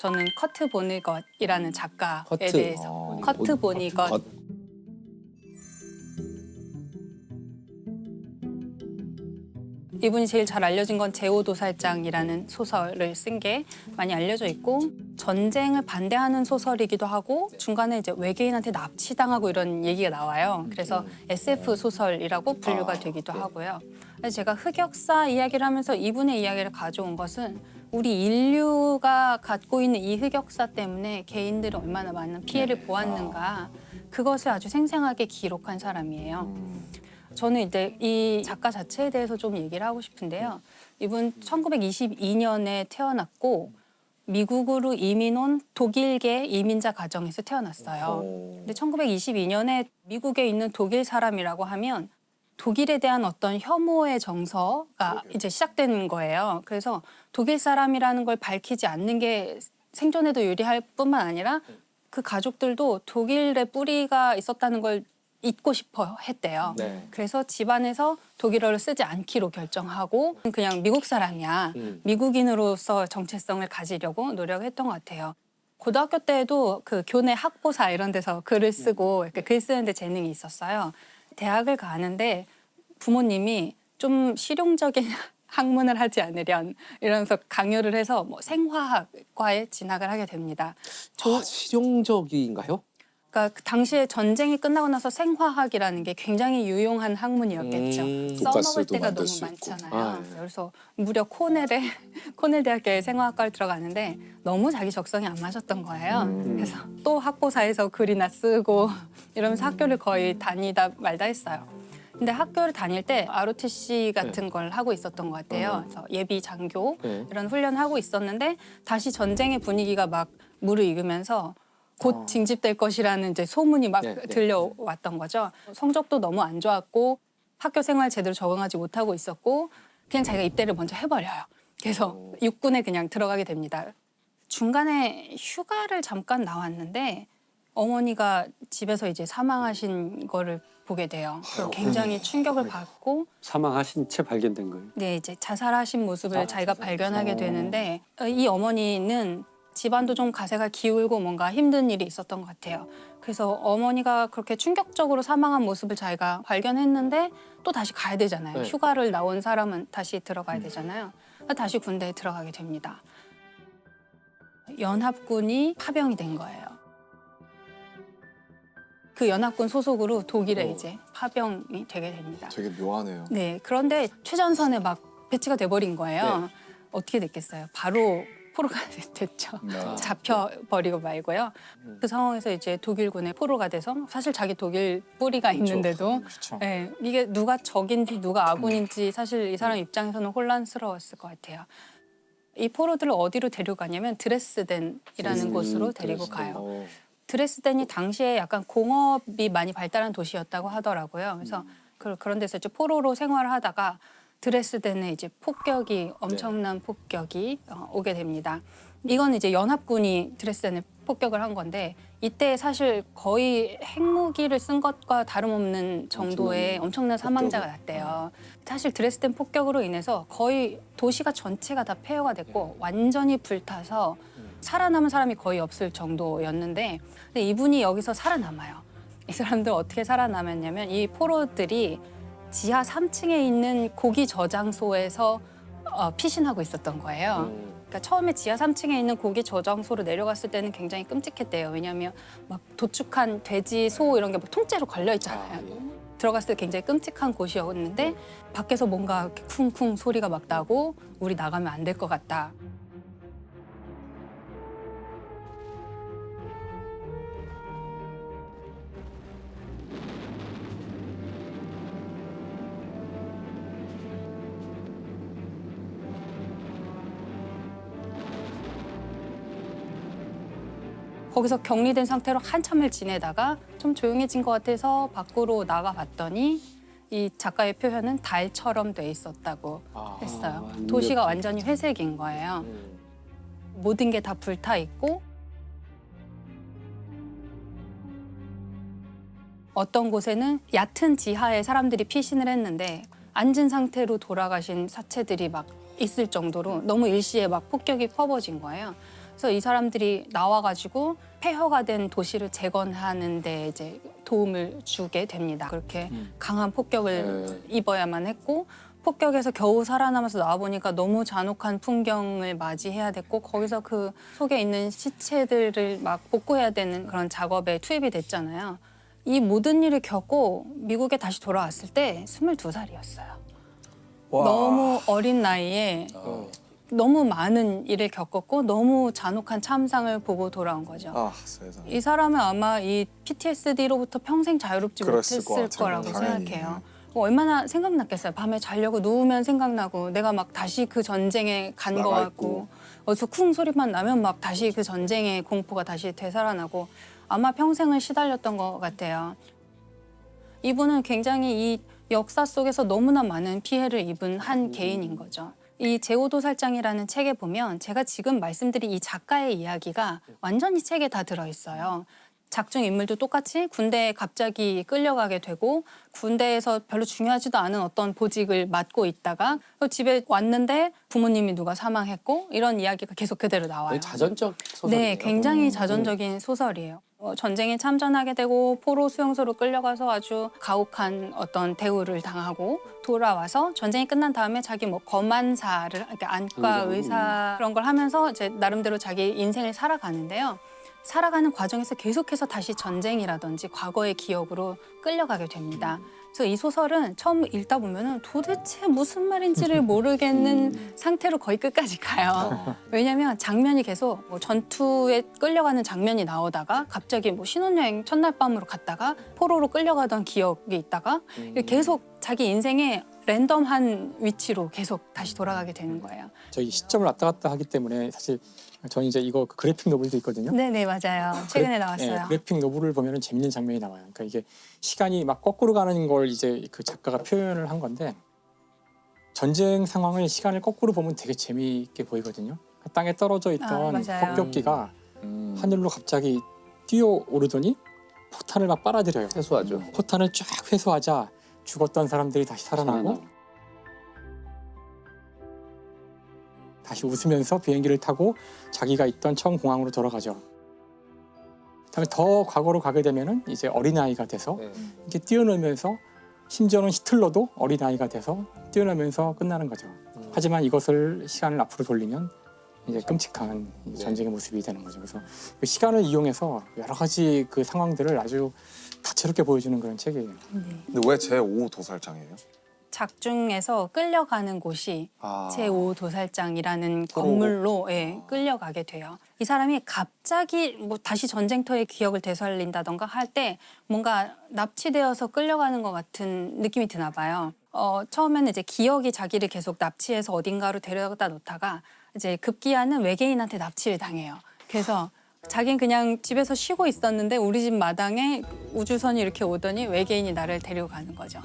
저는 커트 보니것이라는 작가에 커트. 대해서 커트 보니것. 이분이 제일 잘 알려진 건 제오도살장이라는 소설을 쓴 게 많이 알려져 있고, 전쟁을 반대하는 소설이기도 하고 중간에 이제 외계인한테 납치당하고 이런 얘기가 나와요. 그래서 SF 소설이라고 분류가 되기도 하고요. 그래서 제가 흑역사 이야기를 하면서 이분의 이야기를 가져온 것은 우리 인류가 갖고 있는 이 흑역사 때문에 개인들이 얼마나 많은 피해를 보았는가, 그것을 아주 생생하게 기록한 사람이에요. 저는 이제 이 작가 자체에 대해서 좀 얘기를 하고 싶은데요. 이분 1922년에 태어났고 미국으로 이민 온 독일계 이민자 가정에서 태어났어요. 근데 1922년에 미국에 있는 독일 사람이라고 하면 독일에 대한 어떤 혐오의 정서가 이제 시작된 거예요. 그래서 독일 사람이라는 걸 밝히지 않는 게 생존에도 유리할 뿐만 아니라 그 가족들도 독일의 뿌리가 있었다는 걸 잊고 싶어 했대요. 네. 그래서 집안에서 독일어를 쓰지 않기로 결정하고 그냥 미국 사람이야. 미국인으로서 정체성을 가지려고 노력했던 것 같아요. 고등학교 때에도 그 교내 학보사 이런 데서 글을 쓰고 이렇게 글 쓰는데 재능이 있었어요. 대학을 가는데 부모님이 좀 실용적인 학문을 하지 않으련 이러면서 강요를 해서 뭐 생화학과에 진학을 하게 됩니다. 실용적인가요? 그러니까 그 당시에 전쟁이 끝나고 나서 생화학이라는 게 굉장히 유용한 학문이었겠죠. 써먹을 돈가스도 때가 만들 너무 수 많잖아요. 있고. 아, 네. 그래서 무려 코넬 대학교에 생화학과를 들어갔는데 너무 자기 적성이 안 맞았던 거예요. 그래서 또 학보사에서 글이나 쓰고 이러면서 학교를 거의 다니다 말다 했어요. 근데 학교를 다닐 때 ROTC 같은 걸 하고 있었던 것 같아요. 그래서 예비 장교 이런 훈련을 하고 있었는데 다시 전쟁의 분위기가 막 무르익으면서 곧 징집될 것이라는 이제 소문이 막 들려왔던 거죠. 성적도 너무 안 좋았고 학교 생활 제대로 적응하지 못하고 있었고 그냥 자기가 입대를 먼저 해버려요. 그래서 육군에 그냥 들어가게 됩니다. 중간에 휴가를 잠깐 나왔는데 어머니가 집에서 이제 사망하신 거를 보게 돼요. 그래서 굉장히 충격을 받고 사망하신 채 발견된 거예요. 네, 이제 자살하신 모습을 자기가 발견하게 되는데 이 어머니는 집안도 좀 가세가 기울고 뭔가 힘든 일이 있었던 것 같아요. 그래서 어머니가 그렇게 충격적으로 사망한 모습을 자기가 발견했는데 또 다시 가야 되잖아요. 네. 휴가를 나온 사람은 다시 들어가야 되잖아요. 다시 군대에 들어가게 됩니다. 연합군이 파병이 된 거예요. 그 연합군 소속으로 독일에 이제 파병이 되게 됩니다. 되게 묘하네요. 네, 그런데 최전선에 막 배치가 돼버린 거예요. 어떻게 됐겠어요? 바로 포로가 됐죠. 네. 잡혀버리고 말고요. 그 상황에서 이제 독일군에 포로가 돼서 사실 자기 독일 뿌리가 있는데도 그렇죠. 네, 이게 누가 적인지 누가 아군인지 사실 이 사람 입장에서는 혼란스러웠을 것 같아요. 이 포로들을 어디로 데려가냐면 드레스덴이라는 곳으로 데리고 가요. 드레스덴이 당시에 약간 공업이 많이 발달한 도시였다고 하더라고요. 그래서 그런 데서 이제 포로로 생활을 하다가 드레스덴에 이제 엄청난 폭격이 오게 됩니다. 이건 이제 연합군이 드레스덴에 폭격을 한 건데 이때 사실 거의 핵무기를 쓴 것과 다름없는 정도의 엄청난 사망자가 났대요. 사실 드레스덴 폭격으로 인해서 거의 도시가 전체가 다 폐허가 됐고 완전히 불타서 살아남은 사람이 거의 없을 정도였는데 근데 이분이 여기서 살아남아요. 이 사람들 어떻게 살아남았냐면 이 포로들이 지하 3층에 있는 고기 저장소에서 피신하고 있었던 거예요. 그러니까 처음에 지하 3층에 있는 고기 저장소로 내려갔을 때는 굉장히 끔찍했대요. 왜냐하면 막 도축한 돼지, 소 이런 게 막 통째로 걸려 있잖아요. 들어갔을 때 굉장히 끔찍한 곳이었는데 밖에서 뭔가 이렇게 쿵쿵 소리가 막 나고 우리 나가면 안 될 것 같다. 거기서 격리된 상태로 한참을 지내다가 좀 조용해진 것 같아서 밖으로 나가봤더니 이 작가의 표현은 달처럼 돼 있었다고 했어요. 도시가 완전히 회색인 거예요. 모든 게 다 불타 있고 어떤 곳에는 얕은 지하에 사람들이 피신을 했는데 앉은 상태로 돌아가신 사체들이 막 있을 정도로 너무 일시에 막 폭격이 퍼부어진 거예요. 그래서 이 사람들이 나와가지고 폐허가 된 도시를 재건하는 데 이제 도움을 주게 됩니다. 그렇게 강한 폭격을 입어야만 했고 폭격에서 겨우 살아남아서 나와보니까 너무 잔혹한 풍경을 맞이해야 됐고 거기서 그 속에 있는 시체들을 막 복구해야 되는 그런 작업에 투입이 됐잖아요. 이 모든 일을 겪고 미국에 다시 돌아왔을 때 22살이었어요. 너무 어린 나이에 너무 많은 일을 겪었고 너무 잔혹한 참상을 보고 돌아온 거죠. 아, 세상에. 이 사람은 아마 이 PTSD로부터 평생 자유롭지 그랬을 못했을 것 같아요, 거라고 당연히. 생각해요. 뭐 얼마나 생각났겠어요. 밤에 자려고 누우면 생각나고 내가 막 다시 그 전쟁에 간 거 나가 같고 어디서 쿵 소리만 나면 막 다시 그 전쟁의 공포가 다시 되살아나고 아마 평생을 시달렸던 것 같아요. 이분은 굉장히 이 역사 속에서 너무나 많은 피해를 입은 한 개인인 거죠. 이 제5도살장이라는 책에 보면 제가 지금 말씀드린 이 작가의 이야기가 완전히 책에 다 들어있어요. 작중 인물도 똑같이 군대에 갑자기 끌려가게 되고 군대에서 별로 중요하지도 않은 어떤 보직을 맡고 있다가 또 집에 왔는데 부모님이 누가 사망했고 이런 이야기가 계속 그대로 나와요. 자전적 소설이에요. 네, 굉장히 자전적인 소설이에요. 전쟁에 참전하게 되고 포로 수용소로 끌려가서 아주 가혹한 어떤 대우를 당하고 돌아와서 전쟁이 끝난 다음에 자기 뭐 검안사를 그러니까 안과 의사 그런 걸 하면서 이제 나름대로 자기 인생을 살아가는데요. 살아가는 과정에서 계속해서 다시 전쟁이라든지 과거의 기억으로 끌려가게 됩니다. 그래서 이 소설은 처음 읽다 보면은 도대체 무슨 말인지를 모르겠는 상태로 거의 끝까지 가요. 왜냐하면 장면이 계속 뭐 전투에 끌려가는 장면이 나오다가 갑자기 뭐 신혼여행 첫날 밤으로 갔다가 포로로 끌려가던 기억이 있다가 계속 자기 인생의 랜덤한 위치로 계속 다시 돌아가게 되는 거예요. 저희 시점을 왔다 갔다 하기 때문에 사실 저는 이제 이거 그래픽 노블도 있거든요. 네네 맞아요. 최근에 나왔어요. 네, 그래픽 노블을 보면은 재밌는 장면이 나와요. 그러니까 이게 시간이 막 거꾸로 가는 걸 이제 그 작가가 표현을 한 건데 전쟁 상황을 시간을 거꾸로 보면 되게 재미있게 보이거든요. 땅에 떨어져 있던 맞아요. 폭격기가 하늘로 갑자기 뛰어오르더니 포탄을 막 빨아들여요. 해소하죠. 포탄을 쫙 회수하자 죽었던 사람들이 다시 살아나고 다시 웃으면서 비행기를 타고 자기가 있던 처음 공항으로 돌아가죠. 그다음에 더 과거로 가게 되면은 이제 어린아이가 돼서 네. 이렇게 뛰어놀면서 심지어는 히틀러도 어린아이가 돼서 뛰어놀면서 끝나는 거죠. 하지만 이것을 시간을 앞으로 돌리면 이제 끔찍한 전쟁의 모습이 되는 거죠. 그래서 그 시간을 이용해서 여러 가지 그 상황들을 아주 다채롭게 보여주는 그런 책이에요. 근데 왜 제5 도살장이에요? 작중에서 끌려가는 곳이 아. 제5도살장이라는 건물로 끌려가게 돼요. 이 사람이 갑자기 뭐 다시 전쟁터의 기억을 되살린다던가 할 때 뭔가 납치되어서 끌려가는 것 같은 느낌이 드나 봐요. 처음에는 이제 기억이 자기를 계속 납치해서 어딘가로 데려다 놓다가 이제 급기야는 외계인한테 납치를 당해요. 그래서 자긴 그냥 집에서 쉬고 있었는데 우리 집 마당에 우주선이 이렇게 오더니 외계인이 나를 데리고 가는 거죠.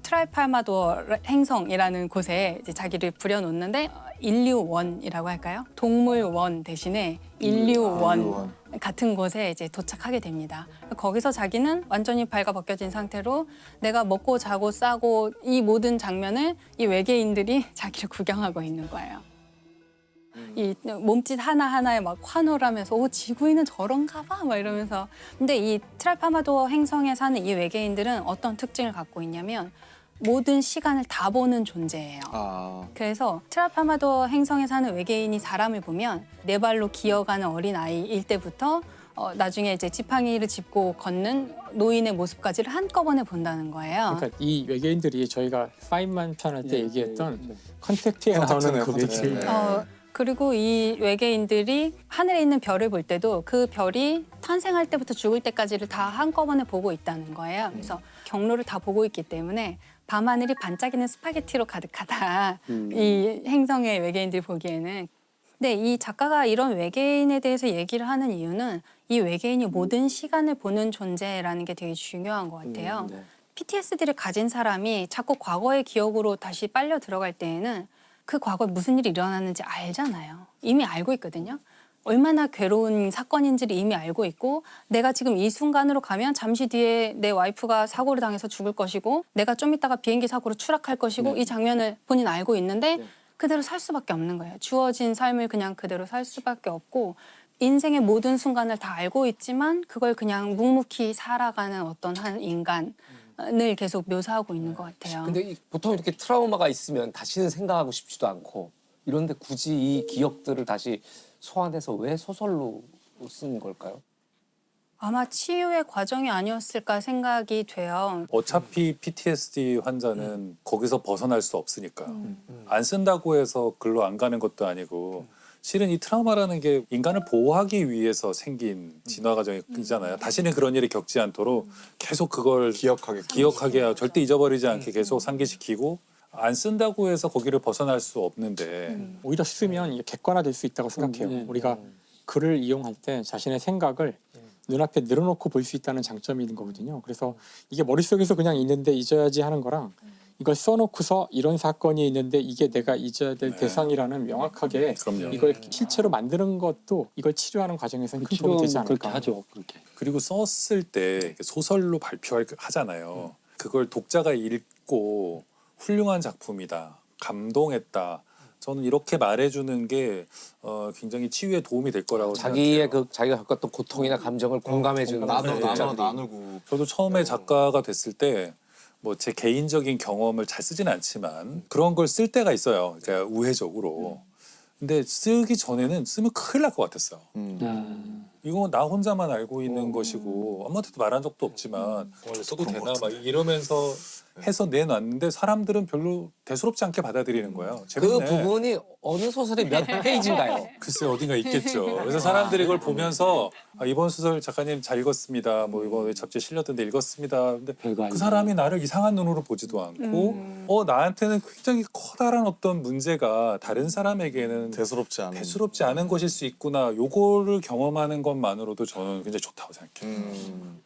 트라이팔마도어 행성이라는 곳에 이제 자기를 부려놓는데 인류원이라고 할까요? 동물원 대신에 인류원 같은 곳에 이제 도착하게 됩니다. 거기서 자기는 완전히 발가벗겨진 상태로 내가 먹고 자고 싸고 이 모든 장면을 이 외계인들이 자기를 구경하고 있는 거예요. 이 몸짓 하나하나에 막 환호하면서 오 지구인은 저런가 봐 막 이러면서 근데 이 트라이팔마도어 행성에 사는 이 외계인들은 어떤 특징을 갖고 있냐면 모든 시간을 다 보는 존재예요. 아. 그래서 트라이팔마도어 행성에 사는 외계인이 사람을 보면 네 발로 기어가는 어린 아이일 때부터 나중에 이제 지팡이를 짚고 걷는 노인의 모습까지를 한꺼번에 본다는 거예요. 그러니까 이 외계인들이 저희가 파인만 편할 때 얘기했던 컨택트에 컨택트네요, 나오는 그 컨택트. 외계인. 네. 그리고 이 외계인들이 하늘에 있는 별을 볼 때도 그 별이 탄생할 때부터 죽을 때까지를 다 한꺼번에 보고 있다는 거예요. 그래서 경로를 다 보고 있기 때문에 밤하늘이 반짝이는 스파게티로 가득하다. 이 행성의 외계인들이 보기에는. 근데 이 작가가 이런 외계인에 대해서 얘기를 하는 이유는 이 외계인이 모든 시간을 보는 존재라는 게 되게 중요한 것 같아요. PTSD를 가진 사람이 자꾸 과거의 기억으로 다시 빨려 들어갈 때에는 그 과거에 무슨 일이 일어났는지 알잖아요. 이미 알고 있거든요. 얼마나 괴로운 사건인지를 이미 알고 있고 내가 지금 이 순간으로 가면 잠시 뒤에 내 와이프가 사고를 당해서 죽을 것이고 내가 좀 이따가 비행기 사고로 추락할 것이고 이 장면을 본인 알고 있는데 그대로 살 수밖에 없는 거예요. 주어진 삶을 그냥 그대로 살 수밖에 없고 인생의 모든 순간을 다 알고 있지만 그걸 그냥 묵묵히 살아가는 어떤 한 인간을 계속 묘사하고 있는 것 같아요. 근데 보통 이렇게 트라우마가 있으면 다시는 생각하고 싶지도 않고 이런데 굳이 이 기억들을 다시 소환해서 왜 소설로 쓴 걸까요? 아마 치유의 과정이 아니었을까 생각이 돼요. 어차피 PTSD 환자는 거기서 벗어날 수 없으니까 안 쓴다고 해서 글로 안 가는 것도 아니고 실은 이 트라우마라는 게 인간을 보호하기 위해서 생긴 진화 과정이잖아요. 다시는 그런 일이 겪지 않도록 계속 그걸 기억하게 절대 잊어버리지 않게 계속 상기시키고 안 쓴다고 해서 거기를 벗어날 수 없는데 오히려 쓰면 이게 객관화될 수 있다고 생각해요. 우리가 글을 이용할 때 자신의 생각을 눈앞에 늘어놓고 볼 수 있다는 장점이 있는 거거든요. 그래서 이게 머릿속에서 그냥 있는데 잊어야지 하는 거랑 이걸 써놓고서 이런 사건이 있는데 이게 내가 잊어야 될 대상이라는 명확하게 그럼요. 이걸 실제로 만드는 것도 이걸 치료하는 과정에서는 큰 도움이 되지 그렇게 않을까. 하죠. 그렇게. 그리고 썼을 때 소설로 하잖아요. 그걸 독자가 읽고 훌륭한 작품이다, 감동했다. 저는 이렇게 말해주는 게 굉장히 치유에 도움이 될 거라고 자기의 생각해요. 자기가 겪었던 고통이나 감정을 공감해주는 나누고. 저도 처음에 작가가 됐을 때 뭐 제 개인적인 경험을 잘 쓰진 않지만 그런 걸 쓸 때가 있어요. 그러니까 우회적으로. 근데 쓰기 전에는 쓰면 큰일 날 것 같았어요. 이거 나 혼자만 알고 있는 것이고 아무한테도 말한 적도 없지만 써도 되나 막 이러면서 해서 내놨는데 사람들은 별로 대수롭지 않게 받아들이는 거예요. 그 재밌네. 부분이 어느 소설의 몇 페이지인가요? 글쎄 어딘가 있겠죠. 그래서 사람들이 이걸 보면서 이번 소설 작가님 잘 읽었습니다. 뭐 이번 잡지에 실렸던데 읽었습니다. 근데 별거 아니야. 그 사람이 나를 이상한 눈으로 보지도 않고 나한테는 굉장히 커다란 어떤 문제가 다른 사람에게는 대수롭지 않은 것일 수 있구나. 요거를 경험하는 것만으로도 저는 굉장히 좋다고 생각해요.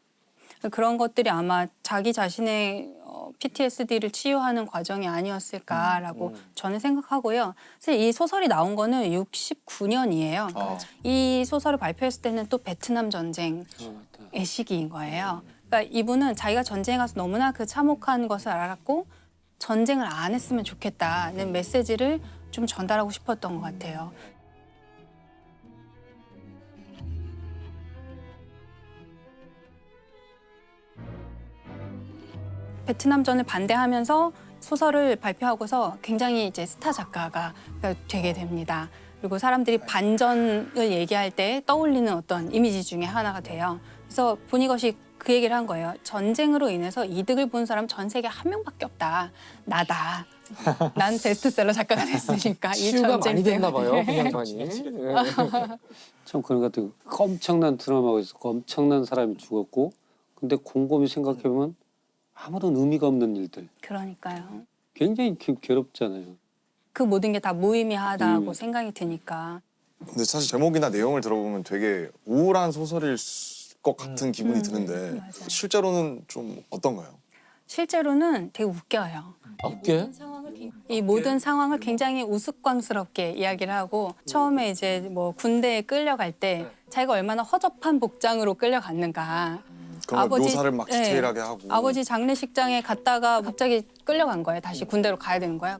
그런 것들이 아마 자기 자신의 PTSD를 치유하는 과정이 아니었을까라고 저는 생각하고요. 사실 이 소설이 나온 거는 69년이에요. 이 소설을 발표했을 때는 또 베트남 전쟁의 시기인 거예요. 그러니까 이분은 자기가 전쟁에 가서 너무나 그 참혹한 것을 알았고 전쟁을 안 했으면 좋겠다는 메시지를 좀 전달하고 싶었던 것 같아요. 베트남전을 반대하면서 소설을 발표하고서 굉장히 이제 스타 작가가 되게 됩니다. 그리고 사람들이 반전을 얘기할 때 떠올리는 어떤 이미지 중에 하나가 돼요. 그래서 보니것이 그 얘기를 한 거예요. 전쟁으로 인해서 이득을 본 사람 전 세계에 한 명밖에 없다. 나다. 난 베스트셀러 작가가 됐으니까 이 치유가 전쟁 많이 됐나 때문에. 봐요, 그 양반이. 참 그런 것 같아요. 엄청난 드라마가 있었고 엄청난 사람이 죽었고 근데 곰곰이 생각해보면 아무런 의미가 없는 일들. 그러니까요. 굉장히 괴롭잖아요. 그 모든 게 다 무의미하다고 생각이 드니까. 근데 사실 제목이나 내용을 들어보면 되게 우울한 소설일 것 같은 기분이 드는데 맞아요. 실제로는 좀 어떤가요? 실제로는 되게 웃겨요. 웃겨요? 이 모든 상황을 굉장히 우스꽝스럽게 이야기를 하고 처음에 이제 뭐 군대에 끌려갈 때 자기가 얼마나 허접한 복장으로 끌려갔는가. 그런 걸 묘사를 막 디테일하게 하고. 아버지 장례식장에 갔다가 갑자기 끌려간 거예요. 다시 군대로 가야 되는 거예요.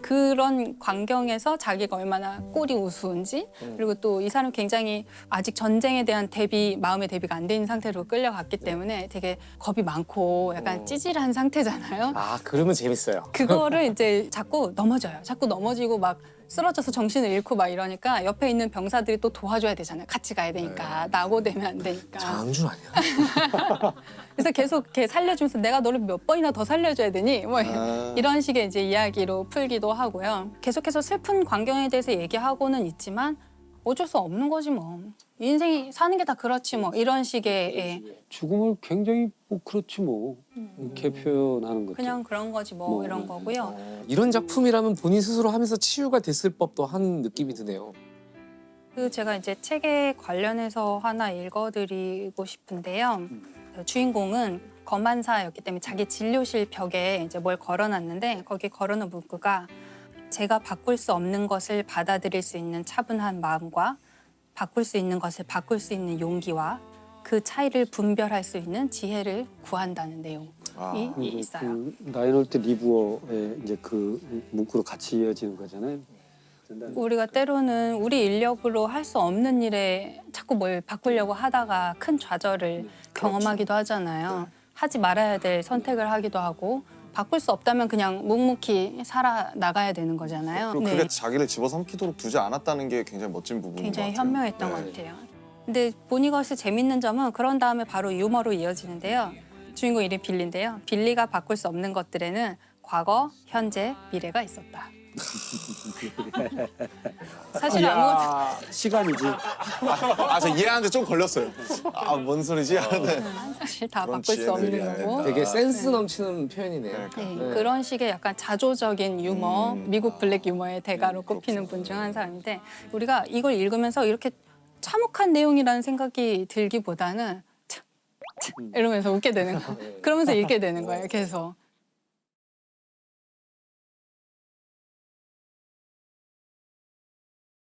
그런 광경에서 자기가 얼마나 꼴이 우스운지 그리고 또 이 사람 굉장히 아직 전쟁에 대한 마음의 대비가 안 돼 있는 상태로 끌려갔기 때문에 되게 겁이 많고 약간 찌질한 상태잖아요. 아, 그러면 재밌어요. 그거를 이제 자꾸 넘어져요. 자꾸 넘어지고 막 쓰러져서 정신을 잃고 막 이러니까 옆에 있는 병사들이 또 도와줘야 되잖아요. 같이 가야 되니까. 낙오되면 안 되니까. 장준 아니야? 그래서 계속 이렇게 살려주면서 내가 너를 몇 번이나 더 살려줘야 되니? 뭐 이런 식의 이제 이야기로 풀기도 하고요. 계속해서 슬픈 광경에 대해서 얘기하고는 있지만 어쩔 수 없는 거지 뭐. 인생이 사는 게 다 그렇지 뭐. 이런 식의 죽음을 굉장히 뭐 그렇지 뭐 이렇게 표현하는 거죠. 그냥 그런 거지 뭐 이런 거고요. 이런 작품이라면 본인 스스로 하면서 치유가 됐을 법도 한 느낌이 드네요. 그 제가 이제 책에 관련해서 하나 읽어드리고 싶은데요. 그 주인공은 검안사였기 때문에 자기 진료실 벽에 이제 뭘 걸어놨는데 거기 걸어놓은 문구가 제가 바꿀 수 없는 것을 받아들일 수 있는 차분한 마음과 바꿀 수 있는 것을 바꿀 수 있는 용기와 그 차이를 분별할 수 있는 지혜를 구한다는 내용이 있어요. 그 라이놀드 리브어의 이제 그 문구로 같이 이어지는 거잖아요. 우리가 때로는 우리 인력으로 할 수 없는 일에 자꾸 뭘 바꾸려고 하다가 큰 좌절을 경험하기도 하잖아요. 하지 말아야 될 선택을 하기도 하고 바꿀 수 없다면 그냥 묵묵히 살아나가야 되는 거잖아요. 그리고 네. 그게 자기를 집어삼키도록 두지 않았다는 게 굉장히 멋진 부분인 굉장히 것 같아요. 현명했던 네. 것 같아요. 근데 보니것이 재밌는 점은 그런 다음에 바로 유머로 이어지는데요. 주인공 이름이 빌리인데요. 빌리가 바꿀 수 없는 것들에는 과거, 현재, 미래가 있었다. 사실 아무것도 시간이지. 저 이해하는데 좀 걸렸어요. 뭔 소리지? 하는데 사실 다 그런 바꿀 수 없는 지혜는 해야 거고 된다. 되게 센스 넘치는 표현이네요. 네, 그런 식의 약간 자조적인 유머, 미국 블랙 유머의 대가로 꼽히는 분 중 한 사람인데 우리가 이걸 읽으면서 이렇게 참혹한 내용이라는 생각이 들기보다는 참, 이러면서 웃게 되는 거. 그러면서 읽게 되는 거예요, 계속.